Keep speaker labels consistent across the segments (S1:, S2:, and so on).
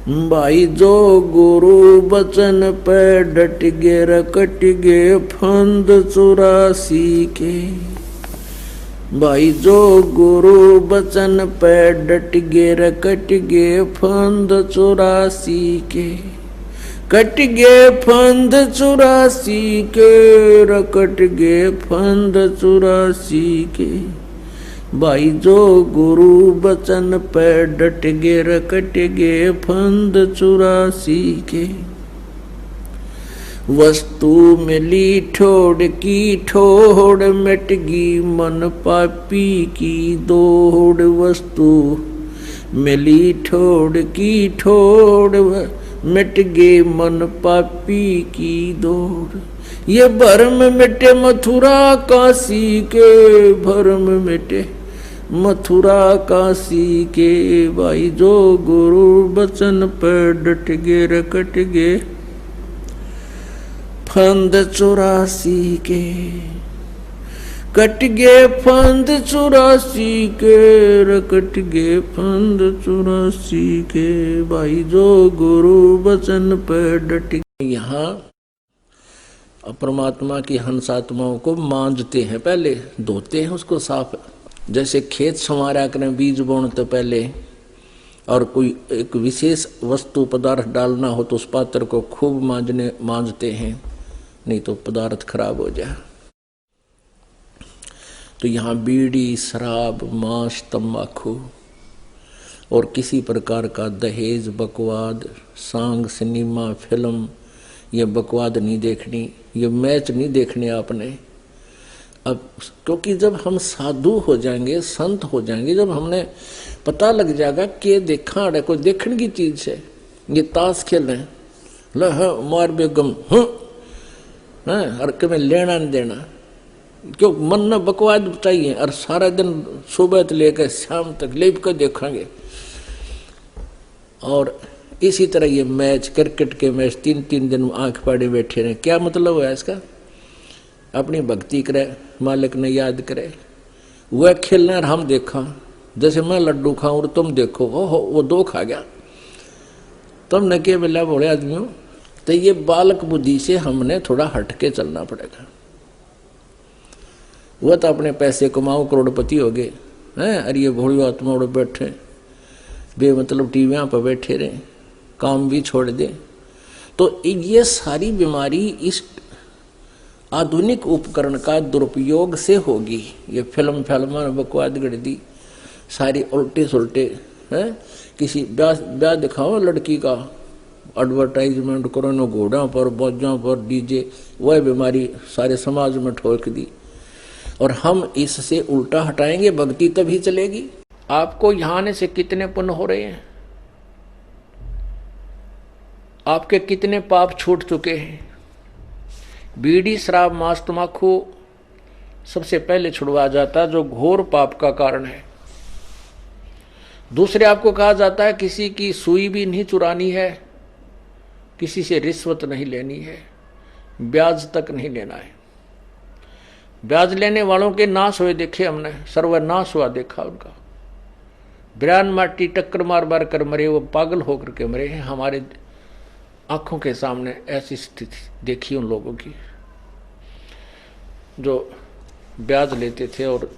S1: भाई जो गुरु बचन पे डट गे रकट गे फंद 84 के। भाई जो गुरु बचन पे डट गे रकट गे फंद 84 के। कट गे फंद 84 के रकट गे फंद 84 के। भाई जो गुरु बचन पे डट गे रकट गे फंद 84 के। वस्तु मिली ठोड़ की ठोड़ मिट गी मन पापी की दौड़। वस्तु मिली ठोड़ की ठोड़ मिट गे मन पापी की दौड़। ये भरम मिटे मथुरा काशी के। भरम मिटे मथुरा काशी के। भाई जो गुरु बचन पर डट गे रकट गे फंद 84 के। कट गे फंद 84 के रकट गे फंद 84 के। भाई जो गुरु बचन पर डट गे। यहाँ परमात्मा की हंसात्माओं को मांजते हैं, पहले धोते हैं उसको साफ। जैसे खेत संवारा करें बीज बोने तो पहले, और कोई एक विशेष वस्तु पदार्थ डालना हो तो उस पात्र को खूब मांजते हैं, नहीं तो पदार्थ खराब हो जाए। तो यहाँ बीड़ी शराब मांस तंबाकू और किसी प्रकार का दहेज बकवाद सांग सिनेमा फिल्म, ये बकवाद नहीं देखनी, ये मैच नहीं देखने आपने। अब क्योंकि जब हम साधु हो जाएंगे संत हो जाएंगे, जब हमने पता लग जाएगा कि देखा है कोई देखने की चीज है, ये ताश खेल रहे हैं मार बेगम और कभी लेना नहीं देना, क्यों मन न बकवाद चाहिए और सारा दिन सुबह से लेकर शाम तक लेप कर देखेंगे। और इसी तरह ये मैच क्रिकेट के मैच 3-3 दिन आंख पाड़े बैठे रहे, क्या मतलब है इसका? अपनी भक्ति करे, मालिक ने याद करे, वह खेलना और हम देखा। जैसे मैं लड्डू खाऊं और तुम देखो वो 2 खा गया, तुमने क्या मिला बड़े आदमियों। तो ये बालक बुद्धि से हमने थोड़ा हटके चलना पड़ेगा। वह तो अपने पैसे कमाओ करोड़पति हो गए हैं, अरे ये भोली आत्मा उड़ बैठे बेमतलब टीवियां पर बैठे रहे, काम भी छोड़ दे। तो ये सारी बीमारी इस आधुनिक उपकरण का दुरुपयोग से होगी। ये फिल्म बकवाद गढ़ दी सारी उल्टे सुलटे हैं। किसी ब्याह दिखाओ लड़की का एडवर्टाइजमेंट करो न घोड़ा पर बोझों पर डीजे, वह बीमारी सारे समाज में ठोक दी। और हम इससे उल्टा हटाएंगे, भक्ति तभी चलेगी। आपको यहाँ आने से कितने पुण्य हो रहे हैं, आपके कितने पाप छूट चुके हैं। बीड़ी शराब मांस तम्बाकू सबसे पहले छुड़वा जाता है, जो घोर पाप का कारण है। दूसरे आपको कहा जाता है किसी की सुई भी नहीं चुरानी है, किसी से रिश्वत नहीं लेनी है, ब्याज तक नहीं लेना है। ब्याज लेने वालों के नाश हुए देखे हमने, सर्वनाश हुआ देखा उनका। बिरान माटी टक्कर मार मार कर मरे, वो पागल होकर के मरे हैं। हमारे आंखों के सामने ऐसी स्थिति देखी उन लोगों की जो ब्याज लेते थे और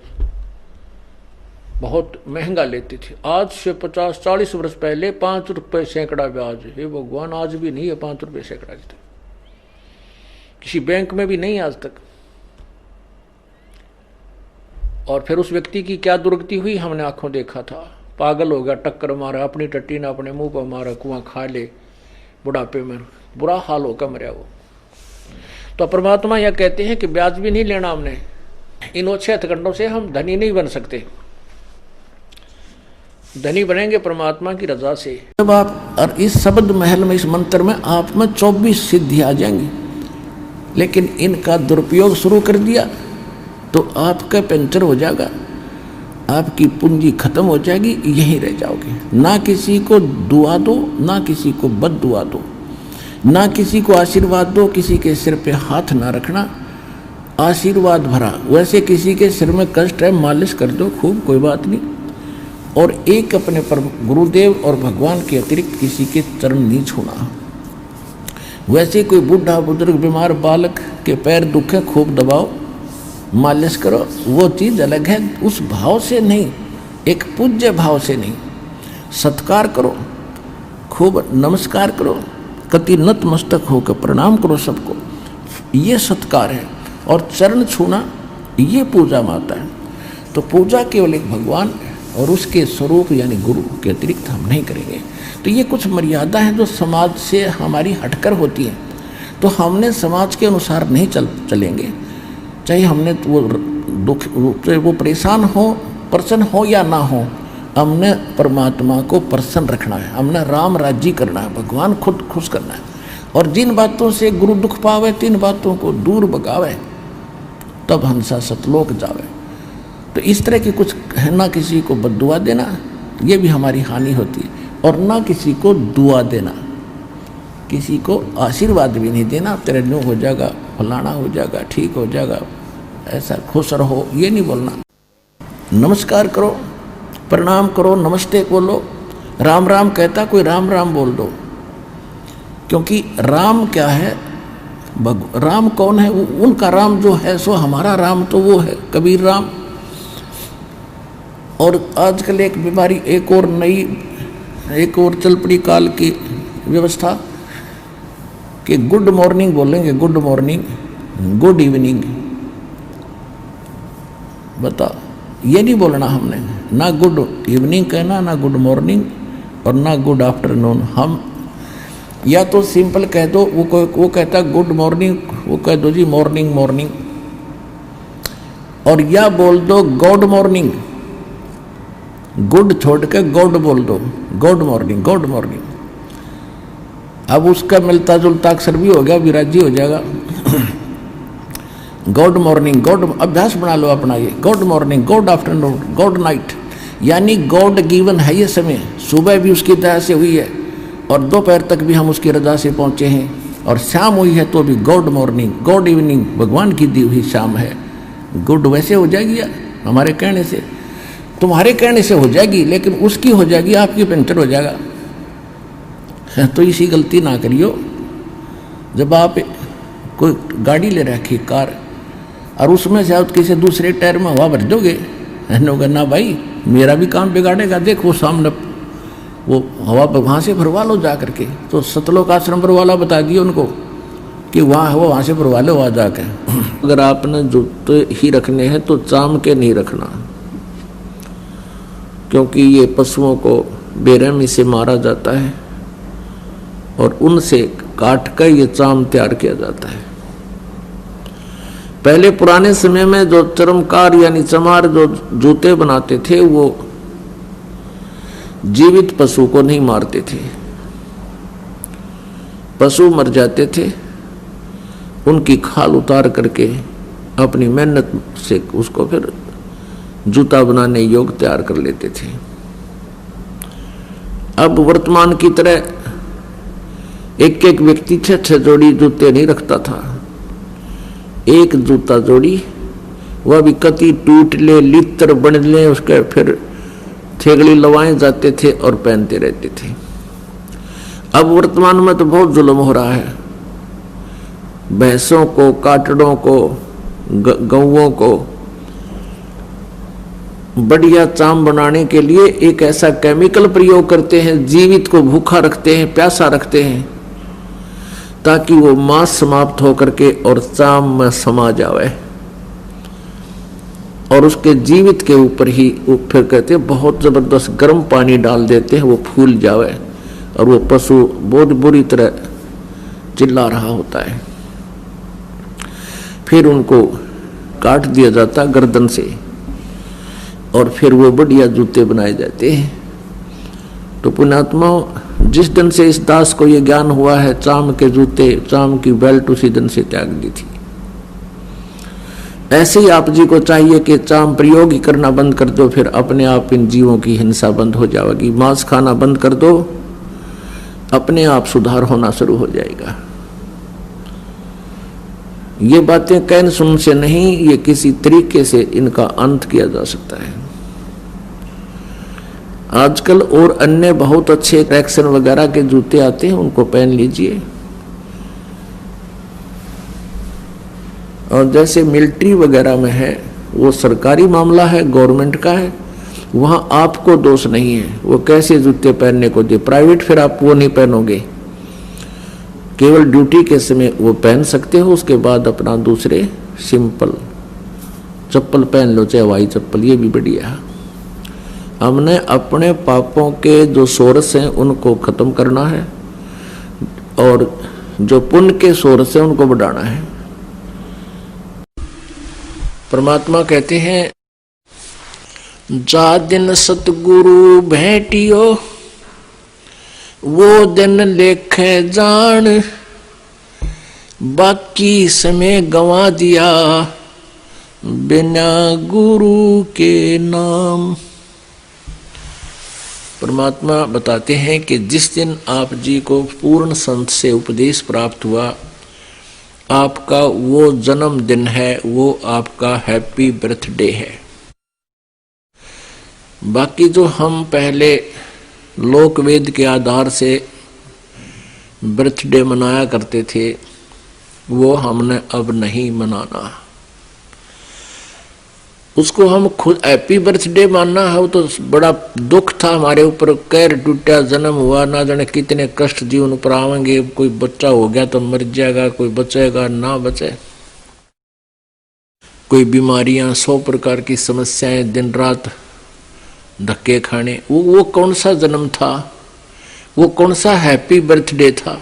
S1: बहुत महंगा लेते थे। आज से 50-40 वर्ष पहले 5 रुपए सैकड़ा ब्याज। हे भगवान, आज भी नहीं है 5 रुपए सैकड़ा, किसी बैंक में भी नहीं आज तक। और फिर उस व्यक्ति की क्या दुर्गति हुई हमने आंखों देखा था। पागल हो गया, टक्कर मारा, अपनी टट्टी ने अपने मुंह पर मारा, कुआं खा ले, बुढ़ापे में बुरा हाल होकर मरा वो। तो परमात्मा यह कहते हैं कि ब्याज भी नहीं लेना हमने। इन अच्छे हथकंडों से हम धनी नहीं बन सकते, धनी बनेंगे परमात्मा की रजा से। जब आप और इस शब्द महल में, इस मंत्र में आप में 24 सिद्धि आ जाएंगी, लेकिन इनका दुरुपयोग शुरू कर दिया तो आपका पंचर हो जाएगा, आपकी पूंजी खत्म हो जाएगी, यहीं रह जाओगे। ना किसी को दुआ दो, ना किसी को बद दुआ दो, ना किसी को आशीर्वाद दो, किसी के सिर पे हाथ ना रखना, आशीर्वाद भरा। वैसे किसी के सिर में कष्ट है, मालिश कर दो खूब, कोई बात नहीं। और एक अपने परम गुरुदेव और भगवान के अतिरिक्त किसी के चरण नहीं छूना। वैसे कोई बूढ़ा बुजुर्ग बीमार बालक के पैर दुखे खूब दबाओ, मालिश करो, वो चीज़ अलग है। उस भाव से नहीं, एक पूज्य भाव से नहीं, सत्कार करो, खूब नमस्कार करो, कति नतमस्तक होकर प्रणाम करो सबको, ये सत्कार है। और चरण छूना ये पूजा माता है। तो पूजा केवल एक भगवान और उसके स्वरूप यानी गुरु के अतिरिक्त हम नहीं करेंगे। तो ये कुछ मर्यादा हैं जो समाज से हमारी हटकर होती हैं। तो हमने समाज के अनुसार नहीं चलेंगे, चाहे हमने वो दुख वो परेशान हो, प्रसन्न हो या ना हो, हमने परमात्मा को प्रसन्न रखना है, हमने राम राज्य करना है, भगवान खुद खुश करना है। और जिन बातों से गुरु दुख पावे, तीन बातों को दूर भगावे, तब हंसा सतलोक जावे। तो इस तरह की कुछ है, ना किसी को बद्दुआ देना, ये भी हमारी हानि होती है, और ना किसी को दुआ देना, किसी को आशीर्वाद भी नहीं देना, तेरे न्यू हो जाएगा, फलाना हो जाएगा, ठीक हो जाएगा, ऐसा खुश रहो, ये नहीं बोलना। नमस्कार करो, प्रणाम करो, नमस्ते बोलो। राम राम कहता कोई राम राम बोल दो, क्योंकि राम क्या है, राम कौन है? उनका राम जो है सो हमारा राम तो वो है कबीर राम। और आजकल एक बीमारी, एक और नई, एक और चल पड़ी काल की व्यवस्था कि गुड मॉर्निंग बोलेंगे, गुड मॉर्निंग, गुड इवनिंग। बता, ये नहीं बोलना हमने, ना गुड इवनिंग कहना, ना गुड मॉर्निंग और ना गुड आफ्टरनून। हम या तो सिंपल कह दो, वो कहता गुड मॉर्निंग, वो कह दो जी मॉर्निंग मॉर्निंग, और या बोल दो गॉड मॉर्निंग, गुड छोड़ के गॉड बोल दो, गॉड मॉर्निंग, गॉड मॉर्निंग। अब उसका मिलता जुलता अक्षर भी हो गया, विराजी हो जाएगा। गॉड मॉर्निंग, गॉड अभ्यास बना लो अपना ये, God morning, God afternoon, God night, यानी गॉड गिवन है ये समय। सुबह भी उसकी दया से हुई है और दोपहर तक भी हम उसकी रजा से पहुँचे हैं, और शाम हुई है तो भी गॉड मॉर्निंग, गॉड इवनिंग, भगवान की दी हुई शाम है। गुड वैसे हो जाएगी यार, हमारे कहने से, तुम्हारे कहने से हो जाएगी, लेकिन उसकी हो जाएगी, आपकी पंचर हो जाएगा। तो इसी गलती ना करियो। जब आप कोई गाड़ी ले रखी कार, और उसमें से आप किसी दूसरे टायर में हवा भर दोगे, ना भाई मेरा भी काम बिगाड़ेगा, देख वो सामने वो हवा वहाँ से भरवा लो जा करके। तो सतलोक आश्रम पर वाला बता दिए उनको कि वहाँ से भरवा लो वहाँ जाके। अगर आपने जूते ही रखने हैं तो चाम के नहीं रखना, क्योंकि ये पशुओं को बेरहमी से मारा जाता है और उनसे काट कर ये चाम तैयार किया जाता है। पहले पुराने समय में जो चर्मकार यानी चमार जो जूते बनाते थे, वो जीवित पशु को नहीं मारते थे। पशु मर जाते थे, उनकी खाल उतार करके अपनी मेहनत से उसको फिर जूता बनाने योग्य तैयार कर लेते थे। अब वर्तमान की तरह एक एक व्यक्ति 6-6 जोड़ी जूते नहीं रखता था। एक जूता जोड़ी, वह भी कति टूट ले, लित्र बन ले, उसके फिर थेगड़ी लवाए जाते थे और पहनते रहते थे। अब वर्तमान में तो बहुत जुल्म हो रहा है। भैंसों को, काटड़ों को, गौओं को बढ़िया चाम बनाने के लिए एक ऐसा केमिकल प्रयोग करते हैं, जीवित को भूखा रखते हैं, प्यासा रखते हैं, ताकि वो मांस समाप्त होकर के और चाम में समा जावे। और उसके जीवित के ऊपर ही वो फिर कहते हैं बहुत जबरदस्त गर्म पानी डाल देते हैं, वो फूल जावे और वो पशु बहुत बुरी तरह चिल्ला रहा होता है। फिर उनको काट दिया जाता गर्दन से और फिर वो बढ़िया जूते बनाए जाते हैं। तो पुण्यात्मा, जिस दिन से इस दास को ये ज्ञान हुआ है चाम के जूते, चाम की बेल्ट उसी दिन से त्याग दी थी। ऐसे ही आप जी को चाहिए कि चाम प्रयोग ही करना बंद कर दो, फिर अपने आप इन जीवों की हिंसा बंद हो जाएगी। मांस खाना बंद कर दो, अपने आप सुधार होना शुरू हो जाएगा। ये बातें कहन सुन से नहीं, ये किसी तरीके से इनका अंत किया जा सकता है। आजकल और अन्य बहुत अच्छे ट्रैक्शन वगैरह के जूते आते हैं, उनको पहन लीजिए। और जैसे मिलिट्री वगैरह में है, वो सरकारी मामला है, गवर्नमेंट का है, वहां आपको दोष नहीं है वो कैसे जूते पहनने को दे। प्राइवेट फिर आप वो नहीं पहनोगे, केवल ड्यूटी के समय वो पहन सकते हो, उसके बाद अपना दूसरे सिंपल चप्पल पहन लो, चाहे हवाई चप्पल, ये भी बढ़िया है। हमने अपने पापों के जो सोर्स हैं उनको खत्म करना है और जो पुण्य के सोर्स हैं उनको बढ़ाना है। परमात्मा कहते हैं, जा दिन सतगुरु भेटियो वो दिन लेखे जान, बाकी समय गंवा दिया बिना गुरु के नाम। परमात्मा बताते हैं कि जिस दिन आप जी को पूर्ण संत से उपदेश प्राप्त हुआ, आपका वो जन्मदिन है, वो आपका हैप्पी बर्थडे है। बाकी जो हम पहले लोक वेद के आधार से बर्थडे मनाया करते थे, वो हमने अब नहीं मनाना। उसको हम खुद हैप्पी बर्थडे मानना है, वो तो बड़ा दुख था हमारे ऊपर, कैर टूटा, जन्म हुआ, ना जाने कितने कष्ट जीवन पर आवेंगे, कोई बच्चा हो गया तो मर जाएगा, कोई बचेगा ना बचे, कोई बीमारियां, 100 प्रकार की समस्याएं, दिन रात धक्के खाने। वो कौन सा जन्म था, वो कौन सा हैप्पी बर्थडे था,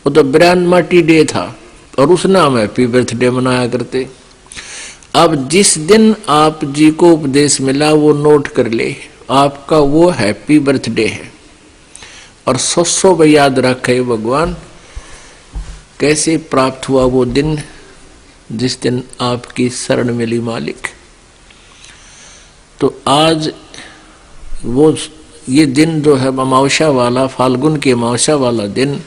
S1: वो तो ब्रांड मार्टी डे था और उस नाम हैप्पी बर्थडे मनाया करते। अब जिस दिन आप जी को उपदेश मिला वो नोट कर ले, आपका वो हैप्पी बर्थडे है। और 100 याद रखे भगवान कैसे प्राप्त हुआ वो दिन, जिस दिन आपकी शरण मिली मालिक। तो आज वो ये दिन जो है अमावस्या वाला, फाल्गुन के अमावस्या वाला दिन,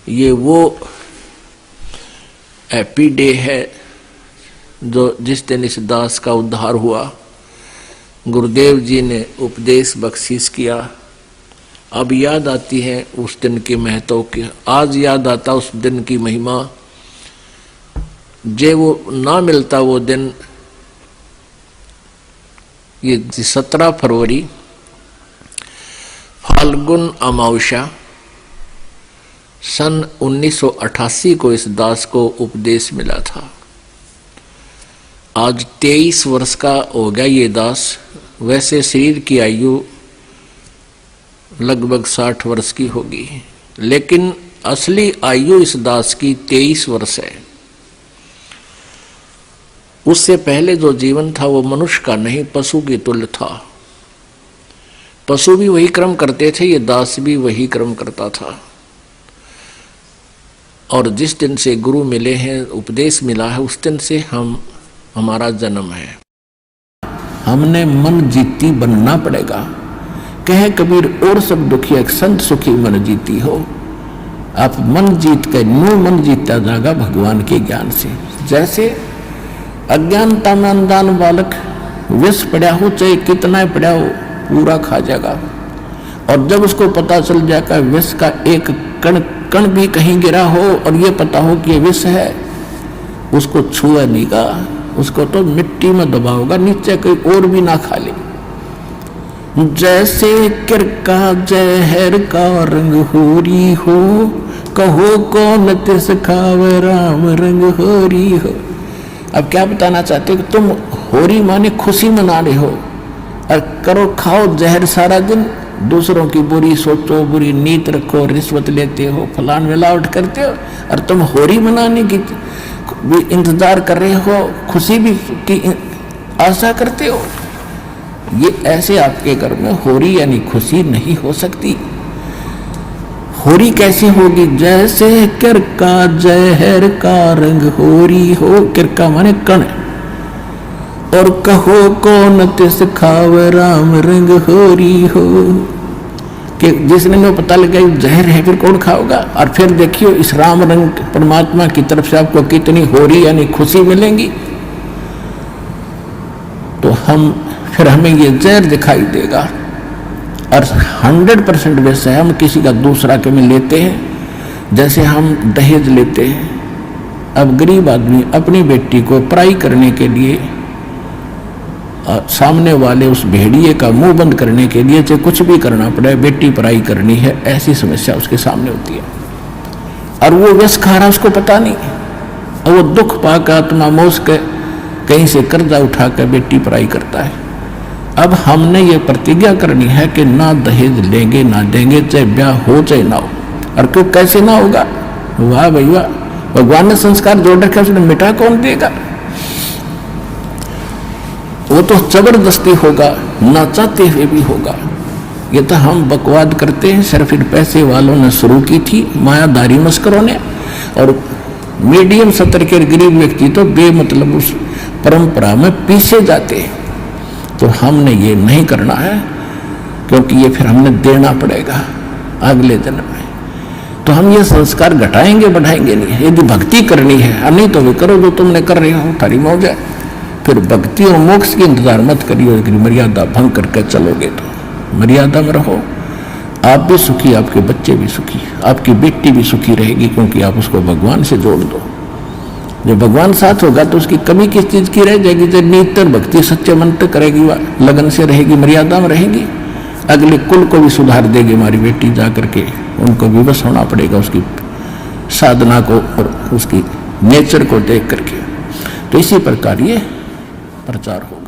S1: ये वो हैप्पी डे है जो जिस दिन इस दास का उद्धार हुआ, गुरुदेव जी ने उपदेश बख्शीश किया। अब याद आती है उस दिन के महत्व की, आज याद आता उस दिन की महिमा। जे वो ना मिलता वो दिन, ये 17 फरवरी फाल्गुन अमावस्या सन 1988 को इस दास को उपदेश मिला था। आज 23 वर्ष का हो गया ये दास। वैसे शरीर की आयु लगभग 60 वर्ष की होगी, लेकिन असली आयु इस दास की 23 वर्ष है। उससे पहले जो जीवन था वो मनुष्य का नहीं, पशु की तुल्य था। पशु भी वही कर्म करते थे, ये दास भी वही कर्म करता था। और जिस दिन से गुरु मिले हैं, उपदेश मिला है, उस दिन से हमारा जन्म है। हमने मन जीती बनना पड़ेगा। कहे कबीर और सब दुखी संत सुखी मन जीती हो। आप मन जीत के नो मन जीता जाएगा भगवान के ज्ञान से। जैसे अज्ञानता में अनजान बालक विष पड़ा हो, चाहे कितना पड़ा हो, पूरा खा जाएगा। और जब उसको पता चल जाएगा विष का एक कण कण भी कहीं गिरा हो और ये पता हो कि ये विष है, उसको छुआ नहीं गा, उसको तो मिट्टी में दबाओगा, नीचे कोई और भी ना खा ले। जैसे किरका जहर का रंग होरी हो, कहो कौन तिस खावे राम रंग होरी हो। अब क्या बताना चाहते हो कि तुम होरी माने खुशी मना रहे हो और करो खाओ जहर सारा दिन, दूसरों की बुरी सोचो, बुरी नीत रखो, रिश्वत लेते हो, फलान मिलावट करते हो, और तुम होरी मनाने की भी इंतजार कर रहे हो, खुशी भी की आशा करते हो। ये ऐसे आपके घर में होरी यानी खुशी नहीं हो सकती। होरी कैसे होगी? जैसे किरका जहर का रंग होरी हो, किरका माने कण, और कहो कौन तिस खाव राम रंग होरी हो, कि जिसने में पता लगा जहर है फिर कौन खाओगा। और फिर देखियो इस राम रंग परमात्मा की तरफ से आपको कितनी होरी यानी खुशी मिलेंगी। तो फिर हमें ये जहर दिखाई देगा और 100% वैसे हम किसी का दूसरा के में लेते हैं। जैसे हम दहेज लेते हैं, अब गरीब आदमी अपनी बेटी को पराई करने के लिए सामने वाले उस भेड़िए का मुंह बंद करने के लिए चाहे कुछ भी करना पड़े, बेटी पराई करनी है, ऐसी समस्या उसके सामने होती है। और वो व्यस खा रहा, उसको पता नहीं, और वो दुख पाकर आत्मा मोस के कहीं से कर्जा उठा कर बेटी पराई करता है। अब हमने ये प्रतिज्ञा करनी है कि ना दहेज लेंगे ना देंगे, चाहे ब्याह हो चाहे ना हो। और क्यों कैसे ना होगा? वाह भाई वाह, भगवान ने संस्कार जोड़ रखे, उसने मिटा कौन देगा? वो तो जबरदस्ती होगा, ना चाहते हुए भी होगा। ये तो हम बकवाद करते हैं, सिर्फ इन पैसे वालों ने शुरू की थी, मायाधारी मस्करों ने, और मीडियम स्तर के गरीब व्यक्ति तो बेमतलब उस परंपरा में पीछे जाते हैं। तो हमने ये नहीं करना है, क्योंकि ये फिर हमने देना पड़ेगा अगले जन्म में। तो हम ये संस्कार घटाएंगे बढ़ाएंगे नहीं। यदि भक्ति करनी है, नहीं तो वे करो जो तुमने कर रहे हो, थारी मौज है। फिर भक्ति और मोक्ष की इंतजार मत करिए, मर्यादा भंग करके चलोगे तो मर्यादा में रहो। आप भी सुखी, आपके बच्चे भी सुखी, आपकी बेटी भी सुखी रहेगी, क्योंकि आप उसको भगवान से जोड़ दो। जब भगवान साथ होगा तो उसकी कमी किस चीज की रह जाएगी? जब नितर भक्ति सच्चे मन तक करेगी, लगन से रहेगी, मर्यादा में रहेगी, अगले कुल को भी सुधार देगी हमारी बेटी। जा करके उनको विवश होना पड़ेगा उसकी साधना को और उसकी नेचर को देख करके। तो इसी प्रकार ये प्रचार हो।